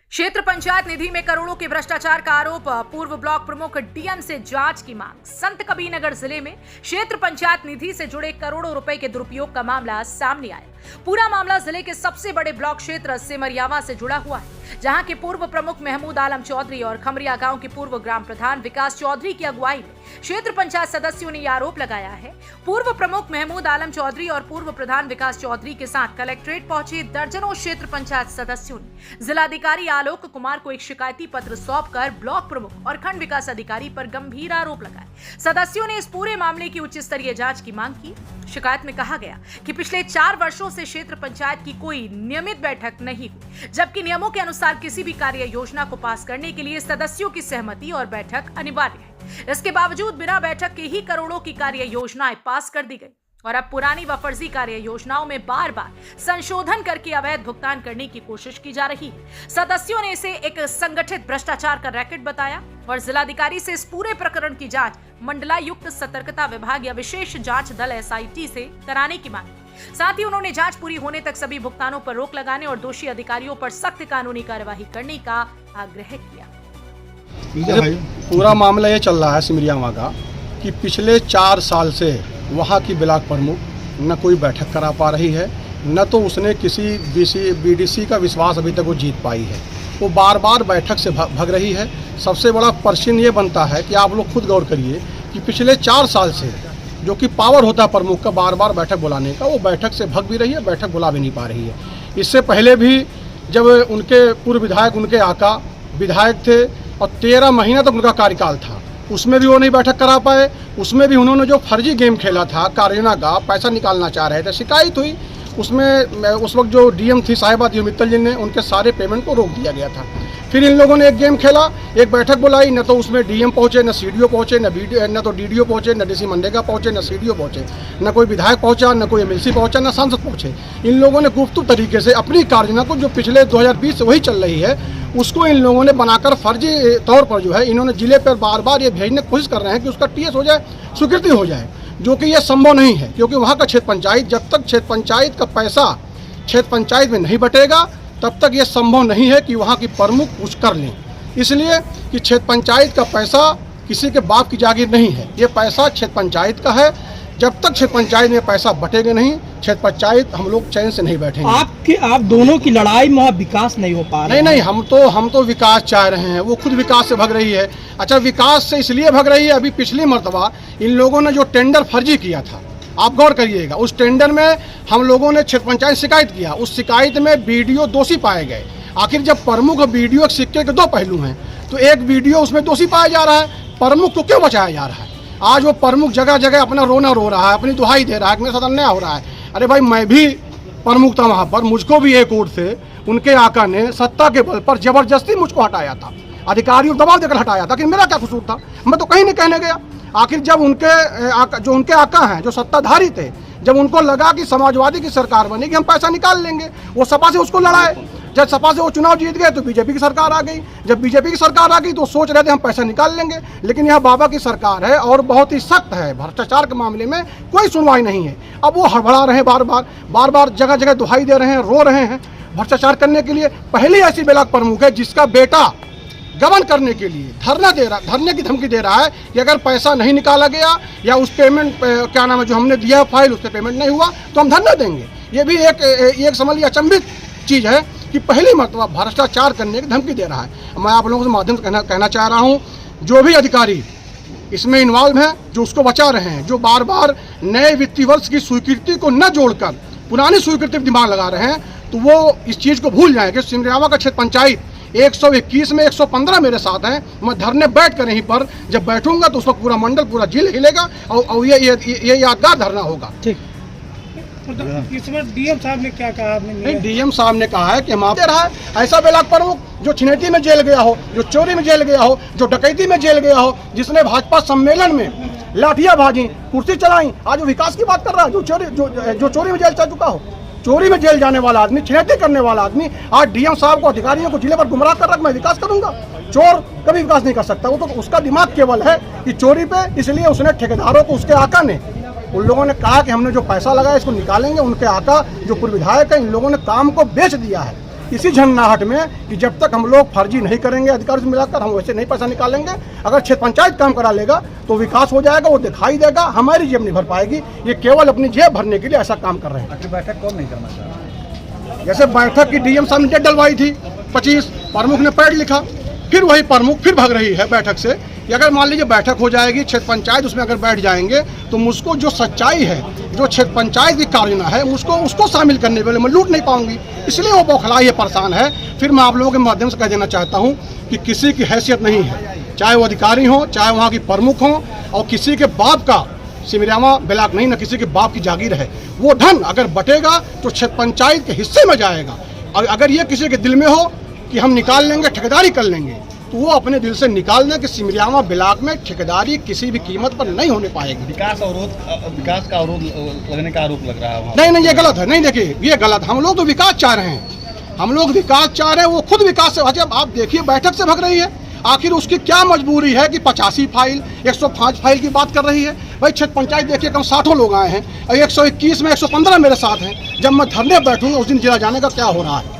क्षेत्र पंचायत निधि में करोड़ों के भ्रष्टाचार का आरोप, पूर्व ब्लॉक प्रमुख डीएम से जांच की मांग। संत कबीरनगर जिले में क्षेत्र पंचायत निधि से जुड़े करोड़ों रुपए के दुरुपयोग का मामला सामने आया। पूरा मामला जिले के सबसे बड़े ब्लॉक क्षेत्र सिमरियावा से जुड़ा हुआ है, जहां के पूर्व प्रमुख महमूद आलम चौधरी और खमरिया गांव के पूर्व ग्राम प्रधान विकास चौधरी की अगुवाई में क्षेत्र पंचायत सदस्यों ने आरोप लगाया है। पूर्व प्रमुख महमूद आलम चौधरी और पूर्व प्रधान विकास चौधरी के साथ कलेक्ट्रेट पहुंचे दर्जनों क्षेत्र पंचायत सदस्यों ने जिलाधिकारी आलोक कुमार को एक शिकायती पत्र सौंपकर ब्लॉक प्रमुख और खंड विकास अधिकारी पर गंभीर आरोप लगाए। सदस्यों ने इस पूरे मामले की उच्च स्तरीय जांच की मांग की। शिकायत में कहा गया कि पिछले 4 वर्षों से क्षेत्र पंचायत की कोई नियमित बैठक नहीं हुई, जबकि नियमों के अनुसार किसी भी कार्य योजना को पास करने के लिए सदस्यों की सहमति और बैठक अनिवार्य है। इसके बावजूद बिना बैठक के ही करोड़ों की कार्य योजनाएं पास कर दी गई और अब पुरानी व फर्जी कार्य योजनाओं में बार बार संशोधन करके अवैध भुगतान करने की कोशिश की जा रही है। सदस्यों ने इसे एक संगठित भ्रष्टाचार का रैकेट बताया और जिलाधिकारी से इस पूरे प्रकरण की जांच मंडलायुक्त सतर्कता विभाग या विशेष जांच दल SIT से कराने की मांग। साथ ही उन्होंने जांच पूरी होने तक सभी भुगतानों पर रोक लगाने और दोषी अधिकारियों पर सख्त कानूनी कार्यवाही करने का आग्रह किया। पूरा मामला ये चल रहा है सिमरियावा का कि पिछले 4 साल से वहाँ की ब्लॉक प्रमुख न कोई बैठक करा पा रही है, न तो उसने किसी BDC का विश्वास अभी तक वो जीत पाई है। वो बार बार बैठक से भग रही है। सबसे बड़ा प्रश्न ये बनता है कि आप लोग खुद गौर करिए कि पिछले 4 साल से जो कि पावर होता है प्रमुख का बार बार बैठक बुलाने का, वो बैठक से भग भी रही है, बैठक बुला भी नहीं पा रही है। इससे पहले भी जब उनके पूर्व विधायक उनके आका विधायक थे और 13 महीना तक उनका कार्यकाल था, उसमें भी वो नहीं बैठक करा पाए। उसमें भी उन्होंने जो फर्जी गेम खेला था, कार्योजना का पैसा निकालना चाह रहे थे, शिकायत हुई। उसमें उस वक्त जो DM थी साहिबा मित्तल जी ने उनके सारे पेमेंट को रोक दिया गया था। फिर इन लोगों ने एक गेम खेला, एक बैठक बुलाई, न तो उसमें DM पहुँचे, न CDO पहुँचे, न तो DDO पहुँचे, न DC मनरेगा पहुँचे, न CDO पहुँचे, न कोई विधायक पहुँचा, न कोई MLC पहुँचा, न सांसद पहुँचे। इन लोगों ने गुप्त तरीके से अपनी कार्ययोजना को जो पिछले 2020 से वही चल रही है, उसको इन लोगों ने बनाकर फर्जी तौर पर जो है इन्होंने जिले पर बार बार ये भेजने की कोशिश कर रहे हैं कि उसका TS हो जाए, स्वीकृति हो जाए, जो कि ये संभव नहीं है। क्योंकि वहाँ का क्षेत्र पंचायत, जब तक क्षेत्र पंचायत का पैसा क्षेत्र पंचायत में नहीं बटेगा तब तक ये संभव नहीं है कि वहाँ की प्रमुख कुछ कर लें। इसलिए कि क्षेत्र पंचायत का पैसा किसी के बाप की जागीर नहीं है, ये पैसा क्षेत्र पंचायत का है। जब तक क्षेत्र पंचायत में पैसा बटेगा नहीं, क्षेत्र पंचायत हम लोग चैन से नहीं बैठेंगे। आप दोनों की लड़ाई में विकास नहीं हो पा रहा है। नहीं, हम तो विकास चाह रहे हैं, वो खुद विकास से भग रही है। अच्छा, विकास से इसलिए भग रही है, अभी पिछली मर्तबा इन लोगों ने जो टेंडर फर्जी किया था, आप गौर करिएगा, उस टेंडर में हम लोगों ने क्षेत्र पंचायत शिकायत किया। उस शिकायत में BDO दोषी पाए गए। आखिर जब प्रमुख और BDO के सिक्के के 2 पहलू हैं, तो एक BDO उसमें दोषी पाया जा रहा है, प्रमुख को क्यों बचाया जा रहा है? आज वो प्रमुख जगह जगह अपना रोना रो रहा है, अपनी दुहाई दे रहा है कि मेरे साथ अन्याय हो रहा है। अरे भाई, मैं भी प्रमुख था वहाँ पर, मुझको भी एक ओर से उनके आका ने सत्ता के बल पर जबरदस्ती मुझको हटाया था, अधिकारियों दबाव देकर हटाया था कि मेरा क्या कसूर था? मैं तो कहीं नहीं कहने गया। आखिर जब उनके आका हैं जो सत्ताधारी थे, जब उनको लगा कि समाजवादी की सरकार बनेगी, हम पैसा निकाल लेंगे, वो सपा से उसको लड़ाए। जब सपा से वो चुनाव जीत गए तो BJP की सरकार आ गई। जब BJP की सरकार आ गई तो सोच रहे थे हम पैसा निकाल लेंगे, लेकिन यहाँ बाबा की सरकार है और बहुत ही सख्त है। भ्रष्टाचार के मामले में कोई सुनवाई नहीं है। अब वो हड़बड़ा रहे हैं, बार बार जगह जगह दुहाई दे रहे हैं, रो रहे हैं भ्रष्टाचार करने के लिए। पहली ऐसी ब्लॉक प्रमुख है जिसका बेटा गबन करने के लिए धरने की धमकी दे रहा है कि अगर पैसा नहीं निकाला गया या उस पेमेंट क्या नाम है जो हमने दिया फाइल, उस पर पेमेंट नहीं हुआ तो हम धरना देंगे। ये भी एक समझ लीजिए अचंभित चीज़ है कि पहली मर्तबा भ्रष्टाचार करने की धमकी दे रहा है। मैं आप लोगों के माध्यम से कहना चाह रहा हूँ, जो भी अधिकारी इसमें इन्वॉल्व हैं, जो उसको बचा रहे हैं, जो बार बार नए वित्तीय वर्ष की स्वीकृति को न जोड़कर पुरानी स्वीकृति पर दिमाग लगा रहे हैं, तो वो इस चीज़ को भूल जाएं कि सिमरियावा का क्षेत्र पंचायत 121 में 115 मेरे साथ हैं। मैं धरने बैठ कर यहीं पर जब बैठूंगा तो उसका पूरा मंडल, पूरा जिला हिलेगा और ये यादगार धरना होगा। ठीक। इसमें DM साहब ने क्या कहा? नहीं, DM साहब ने कहा है कि हम आप दे रहा है ऐसा ब्लॉक प्रमुख जो छिनेटी में जेल गया हो, जो चोरी में जेल गया हो, जो डकैती में जेल गया हो, जिसने भाजपा सम्मेलन में लाठियां भाजी, कुर्सी चलाई, आज वो विकास की बात कर रहा है। जो चोरी में जेल जा चुका हो, चोरी में जेल जाने वाला आदमी, छिनेटी करने वाला आदमी आज DM साहब को, अधिकारियों को जिले पर गुमराह कर रहा है मैं विकास करूंगा। चोर कभी विकास नहीं कर सकता। वो तो उसका दिमाग केवल है कि चोरी पे, इसलिए उसने ठेकेदारों को, उसके आका ने उन लोगों ने कहा कि हमने जो पैसा लगाया इसको निकालेंगे। उनके आका जो पूर्व विधायक है, इन लोगों ने काम को बेच दिया है इसी झंझनाहट में कि जब तक हम लोग फर्जी नहीं करेंगे अधिकारी से मिलाकर, हम वैसे नहीं पैसा निकालेंगे। अगर क्षेत्र पंचायत काम करा लेगा तो विकास हो जाएगा, वो दिखाई देगा, हमारी जेब नहीं भर पाएगी। ये केवल अपनी जेब भरने के लिए ऐसा काम कर रहे हैं। बैठक कौन नहीं करना चाह रहा? जैसे बैठक की डीएम साहब ने डेट डलवाई थी 25, प्रमुख ने पैड लिखा, फिर वही प्रमुख फिर भाग रही है बैठक से कि अगर मान लीजिए बैठक हो जाएगी क्षेत्र पंचायत, उसमें अगर बैठ जाएंगे तो मुझको जो सच्चाई है, जो क्षेत्र पंचायत की कार्ययोजना है, उसको शामिल करने वाले मैं लूट नहीं पाऊंगी, इसलिए वो बौखलाई है, परेशान है। फिर मैं आप लोगों के माध्यम से कह देना चाहता हूँ कि किसी की हैसियत नहीं है, चाहे वो अधिकारी हो, चाहे वहाँ की प्रमुख हो, और किसी के बाप का सिमरियामा ब्लॉक नहीं, न किसी के बाप की जागीर है। वो धन अगर बटेगा तो क्षेत्र पंचायत के हिस्से में जाएगा। और अगर ये किसी के दिल में हो कि हम निकाल लेंगे, ठेकेदारी कर लेंगे, तो वो अपने दिल से निकाल दें कि सिमरियामा ब्लॉक में ठेकेदारी किसी भी कीमत पर नहीं होने पाएगी। विकास का अवरोध लगने का आरोप लग रहा है। नहीं, ये गलत है। नहीं, देखिए ये गलत, हम लोग तो विकास चाह रहे हैं, हम लोग विकास चाह रहे हैं, वो खुद विकास से, जब आप देखिए बैठक से भग रही है। आखिर उसकी क्या मजबूरी है कि 85 फाइल 105 फाइल की बात कर रही है? भाई क्षेत्र पंचायत देखिए कम 60 लोग आए हैं और 121 में 115 मेरे साथ हैं। जब मैं धरने बैठूंगा उस दिन जिला जाने का क्या हो रहा है।